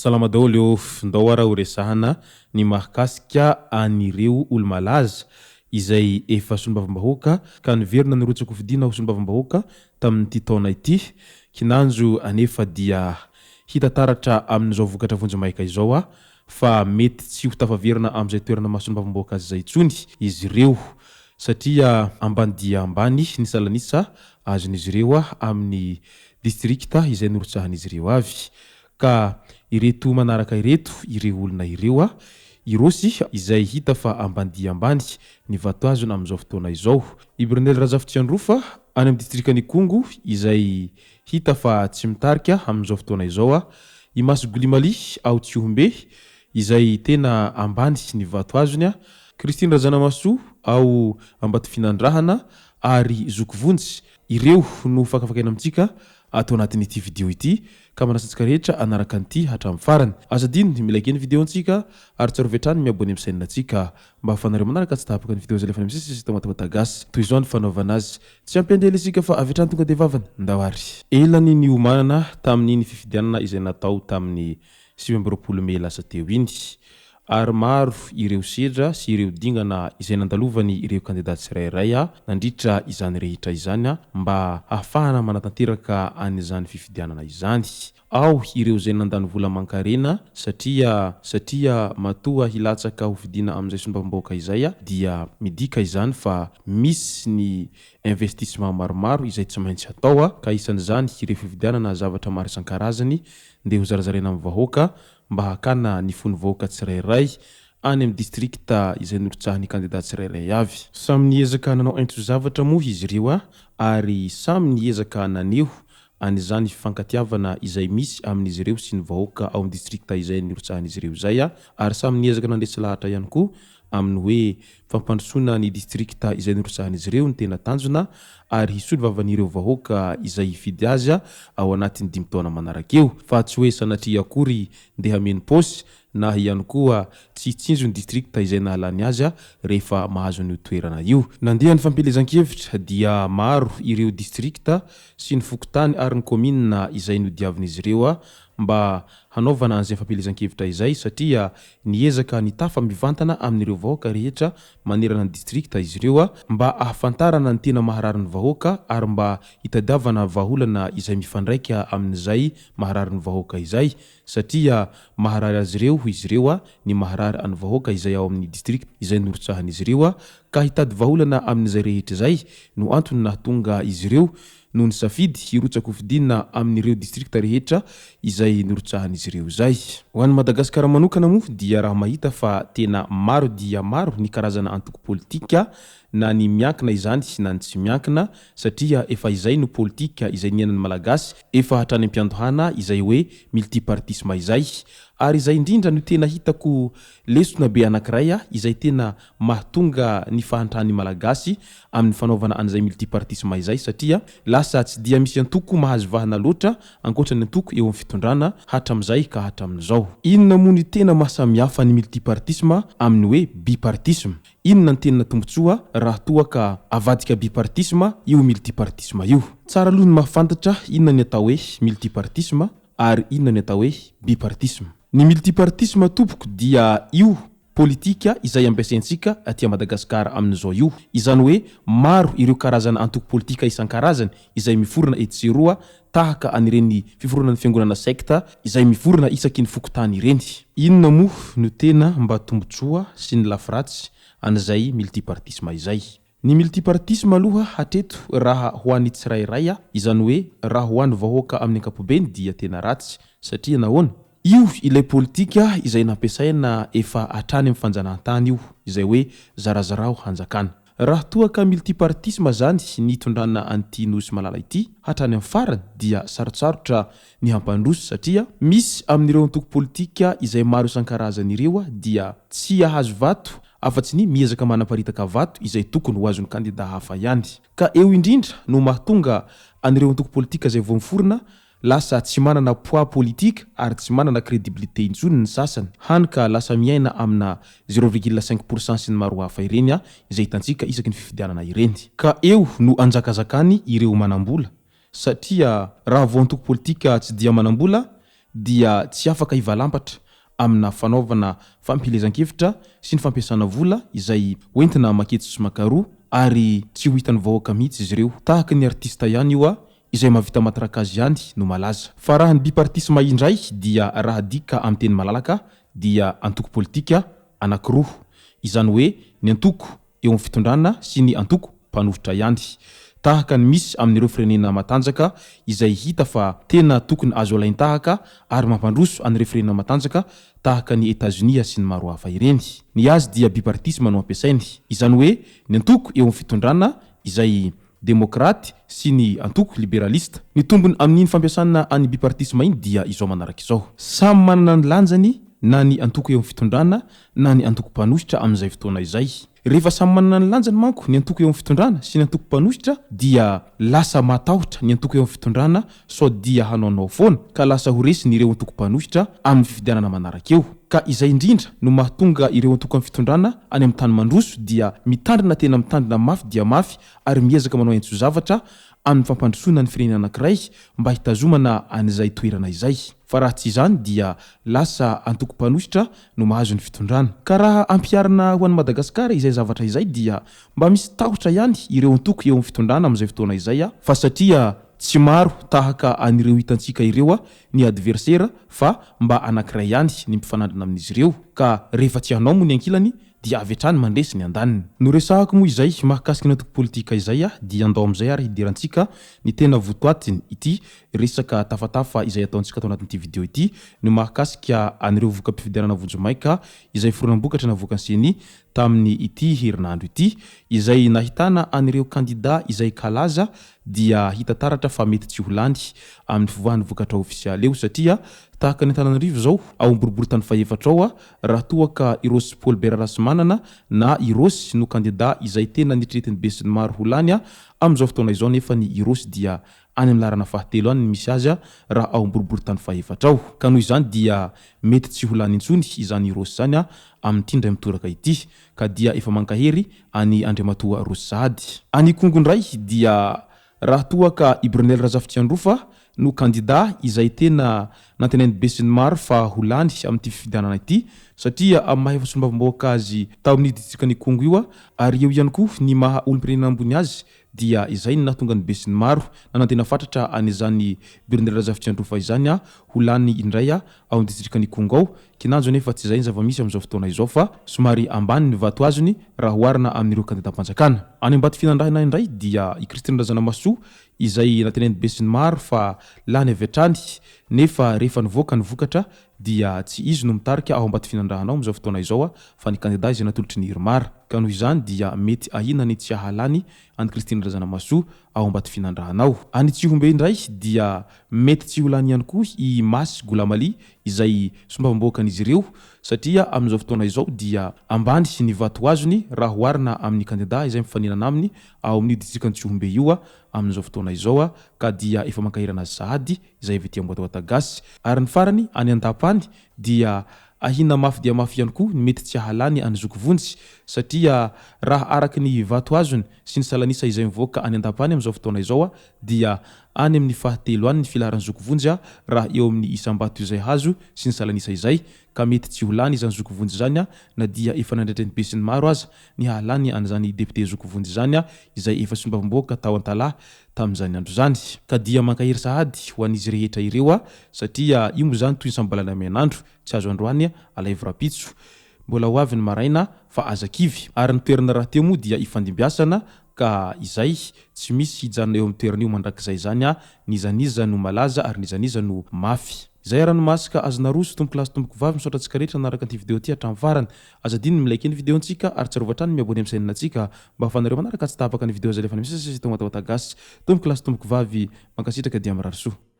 Salama daholo eo ndao ara ho resahana ny mahakasika anireo olo malaza izay efa solombavam-bahoaka ka niverina nirotsaka fidina ho solombavam-bahoaka tamin'ity taona ity kinanjo anefa dia hita taratra amin'izao vokatra vonjy-maika izao fa mety tsy ho tafaverina amin'izay toerana mahasolombavam-bahoaka azy zay intsony izy ireo satria ambany dia ambany ny salanisa azon'izy ireo amin'ny distrikta izay norotsahan'izy ireo avy ka ireto manaraka ireto ireo olona ireo irosy izay hita fa ambany dia ambany ny vato azona amin'izao fotoana izao Ibrinel Razafitiandrofa any amin'ny distrikany Kongo izay hita fa tsy mitarika amin'izao fotoana izao i Masgolimali ao Tsiombe izay tena ambany ny vato azony Christine Razanamaso ao Ambatofinandrahana ary Zokovonjy ireo no fakafakaina amintsika atao anatin'ity video ity ka manasantsika rehetra anaraka an'ity hatramin'ny farany azadino mila keny video antsika ary tsarovetrany miabony amin'ny sainantsika mba hafanareo manaraka tsy tapaka ny video zay lefa misisy tomatagasy toy izao ny fanaovana azy tsy ampendela isika fa avetrany tonga de vavany ndawary elany ny omanana tamin'iny fifidianana izay natao tamin'ny 20 Mey lasa teo iny ary maro ireo sedra sy ireo dingana izay nandalovany ireo kandidat tsirairay nandritra izany rehetra izany mba ahafahana manatanteraka an'izany fifidianana izany ao ireo izay nandany vola mankarena satria matoa hilatsaka ho fidina amin'izay solombavam-bahoaka izay dia midika izany fa misy ny investissement maromaro izay tsy maintsy atao ka isan'izany ireo fifidianana zavatra maro isan-karazany ndeha ho zarazarena amin'ny vahoaka mba hakana ny fony vahoaka tsirairay any amin'ny distrikta izay norotsahan'ny kandidat tsirairay avy samy niezaka nanao aintso zavatra moa izy ireo ary samy niezaka naneho an'izany fifankatiavana izay misy amin'izy ireo sy ny vahoaka ao amin'ny distrikta izay norotsahan'izy ireo zay ary samy niezaka nandresy lahatra ihany koa amin'ny hoe fampandrosoana ny distrikta izay norotsahan'izy ireo ny tena tanjona ary hisolo vavan'ireo vahoaka izay hifidy azy ao anatin'ny 5 taona manaraka eo fa tsy hoe sanatria akory ndeha hameno posy na ihany koa tsy hitsinjo ny distrikta izay nahalany azy rehefa mahazo ny toerana io nandeha ny fampelezan-kevitra dia maro ireo distrikta sy ny fokotany ary ny commune izay nodiavin'izy ireo mba hanaovana an'izay fampelezan-kevitra izay satria niezaka nitafa mivantana amin'ireo vahoaka rehetra manerana ny distrikta izy ireo mba ahafantarana ny tena maharary ny vahoaka ary mba hitadiavana vahaolana izay mifandraika amin'izay maharary ny vahoaka izay satria maharary azy ireo izy ireo ny maharary any vahoaka izay ao amin'ny district izay norotsahan'izy ireo ka hitady vahaolana amin'izay rehetra izay no antony nahatonga izy ireo no ny safidy hirotsaka fidina amin'ireo distrikta rehetra izay norotsahan'izy ireo zay ho an'ny Madagasikara manokana moa dia raha mahita fa tena maro dia maro ny karazana antoko politika na ny miankina izany na ny tsy miankina satria efa izay no politika izay niainan'ny malagasy efa hatrany ampiandohana izay hoe multipartisme izay ary izay indrindra no tena hitako lesona be anankiray izay tena mahatonga ny fahantrany malagasy amin'ny fanaovana an'izay multipartisme izay satria lasa tsy dia misy antoko mahazo vahana loatra ankoatra ny antoko eo amin'ny fitondrana hatram'izay ka hatramin'izao inona moa ny tena mahasamihafa ny multipartisme amin'ny hoe bipartisme inona ny tena tombotsoa raha toa ka avadika bipartisme io multipartisme io tsara aloha ny mahafantatra inona ny atao hoe multipartisme ary inona ny atao hoe bipartisme ny multipartisme tompoko dia io politika izay ampiasaintsika aty Madagasikara amin'izao io izany hoe maro ireo karazana antoko politika isan-karazany izay miforona etseroa tahaka anireny fiforonan'ny fiangonana sekta izay miforona isaky ny fokotany ireny inona moa no tena mba tombotsoa sy ny lafiratsy an'izay multipartisme izay ny multipartisme aloha hatreto raha ho an'ny tsirairay izany hoe raha ho an'ny vahoaka amin'ny ankapobeny dia tena ratsy satria nahoana io ilay politika izay nampiasaina efa hatrany amin'ny fanjanahantany io izay hoe zarazarao hanjakana raha toa ka multipartisme zany nitondrana an'ity nosy malala ity hatrany amin'ny farany dia sarotsarotra ny hampandroso satria misy amin'ireo antoko politika izay maro isan-karazany ireo dia tsy ahazo vato afa-tsy ny miezaka manaparitaka vato izay tokony ho azony kandida hafa ihany. Ka eo indrindra no mahatonga anireo antoko politika izay vao miforona lasa tsy manana poids politika ary tsy manana crédibilité intsony ny sasany, hany ka lasa miaina amina 0,5% sy ny maro hafa ireny izay hitantsika isaky ny fifidianana ireny. Ka eo no anjakazakany ireo manambola, satria raha vao antoko politika tsy dia manambola dia tsy afaka hivalampatra amina fanaovana fampilezan-kevitra sy ny fampiasana vola izay hoentina maketsy sy makaroa ary tsy ho hitan'ny vahoaka mihitsy izy ireo. Tahaka ny artista ihany io izay mahavita matarakazy ihany no malaza. Fa raha ny bipartisme indray dia raha dika amin'ny teny malalaka dia antoko politika anankiroa, izany hoe ny antoko eo amin'ny fitondrana sy ny antoko mpanohitra ihany. Tahaka ny misy amin'ireo firenena matanjaka izay hita fa tena tokony azo alain-tahaka ary mampandroso an'ireo firenena matanjaka tahaka ny États-Unis sy ny maro hafa ireny. Ny azy dia bipartisme no ampiasainy, izany hoe ny antoko eo amin'ny fitondrana izay demokraty sy ny antoko liberalista. Ny tombony amin'iny fampiasana any bipartisme iny dia izao manaraka izao: samy manana ny lanjany na ny antoko eo amin'ny fitondrana na ny antoko mpanohitra amin'izay fotoana izay. Rehefa samy manana ny lanjany manko ny antoko eo amin'ny fitondrana sy ny antoko mpanohitra dia lasa matahotra ny antoko eo amin'ny fitondrana sao dia hanaonao foana ka lasa ho resiny ireo antoko mpanohitra amin'ny fifidianana manaraka eo. Ka izay indrindra no mahatonga ireo antoko amin'ny fitondrana any amin'ny tany mandroso dia mitandrina tena mitandrina mafy dia mafy ary miezaka manao entso-javatra amin'ny fampandrosoana ny firenena anankiray mba hitazomana an'izay toerana izay. Fa raha tsy izany dia lasa antoko mpanohitra no mahazo ny fitondrana. Ka raha ampiarina ho an'i Madagasikara izay zavatra izay dia mba misy tahotra ihany ireo antoko eo amin'ny fitondrana amin'izay fotoana izay fa satria tsy maro tahaka anireo hitantsika ireo ny adversaire fa mba anankiray ihany ny mpifanandrina amin'izy ireo. Ka rehefa tsy hanao moa ny ankilany dia avy hatrany mandresy ny andaniny. No resahako moa izay mahakasika ny antoko politika izay dia andao amin'izay ary hidirantsika ny tena votoatiny ity resaka tafatafa izay ataontsika tao anatin'ity video ity no mahakasika anireo vokam-pifidianana vonjomaika izay foronam-bokatra navoaka seny tamin'ny ity herinandro ity, izay nahitana anireo kandida izay kalaza dia hita taratra fa mety tsy ho lany amin'ny fivoahan'ny vokatra ofisialy eo, satria tahaka ny Antananarivo zao ao amboribory tany faefatra ao raha toa ka Irosy Paulbert Rasimanana na Irosy no kandida izay tena nitretin'ny be sy ny maro ho lany amin'izao fotoana izao, nefa ny Irosy dia any amin'ny larana fahatelo any misy azy raha ao amboribory tany faefatra ao. Ka noho izany dia mety tsy ho lany intsony izany Irosy zany amin'ity ndray mitoraka ity, ka dia efa mankahery any Andriamatoa Rosy Sahady. Any Kongo ndray dia raha toa ka Ibronel Razafitsiandrofa no kandida izay tena nantenainy be sy ny maro fa ho lany amin'ity fifidianana ity, satria amin'ny maha efa sombavamboaka azy tao amin'ny distrikany Kongo io ary eo ihany koa ny maha olom-pirenena ambony azy dia izay ny nahatonga ny be sy ny maro na nantena fatratra an'izany Ibronel Razafitsiandrofa izany ho lany indray ao amin'ny distrikany Kongo ao. Kinanjo nefa tsy izay ny zava-misy amin'izao fotoana izao fa somary ambany ny vato azony raha oharina amin'ireo kandida-mpanjakana. Any ambady finandrahana indray dia i Christine Razanamasoa izay natenainy be sy ny maro fa lany avy hatrany, nefa rehefa nivoaka ny vokatra dia tsy izy no mitarika ao ambady finandrahana ao amin'izao fotoana izao fa ny kandida izay natolotry ny Irmara. Ka noho izany dia mety ahina ny tsy hahalany any Christine Razanamasoa ao ambady finandrahana ao. Any Tsihombe indray dia mety tsy ho lany ihany koa i Masy Golamali izay sombavamboakan'izy ireo, satria amin'izao fotoana izao dia ambany sy ny vato azony raha oharina amin'ny kandida izay mifaninana aminy ao amin'ny distrikany Tsihombe io amin'izao fotoana izao, ka dia efa mankahirana Sahady izay avy ety Amboatoatagasy. Ary ny farany any Antapany dia ahina mafy dia mafy ihany koa mety tsy hahalany any Zokovonjy, satria raha araky ny vato azony sy ny salanisa izay mivoaka any Antapany amin'izao fotoana izao dia any amin'ny fahatelo any ny filaharany Zokovonjy raha eo amin'ny isam-bato izay hazo sy ny salanisa izay, ka mety tsy ho lany izany Zokovonjy zany na dia efa nandretrany be sy ny maro aza ny hahalany an'izany député Zokovonjy zany izay efa sombavamboaka tao an-talahy tamin'izany andro zany. Ka dia mankahery Sahady ho an'izy rehetra ireo satria io moa zany toy ny sambalana amenandro tsy azo androany alaivo rapitso, mbola ho avy ny maraina fa azakivy. Ary ny toerana raha teo moa dia ifandimbiasana, ka izay tsy misy hijanona eo amin'ny toerana io mandrakizay zany nizaniza no malaza ary nizaniza no mafy. Izay ranomasika azona roso tompoko lasy tompoko vavy misaotra antsika rehetra naraka an'ity video ity hatramin'ny farany. Azadiny ny milaiky ny video antsika ary tsarovatra ny miabony amin'ny chaîne antsika mba ahafahanareo manaraka tsy tapaka ny video zay lefa misy tomboko lasy tompoko vavy mankasitraka dia mirary soa.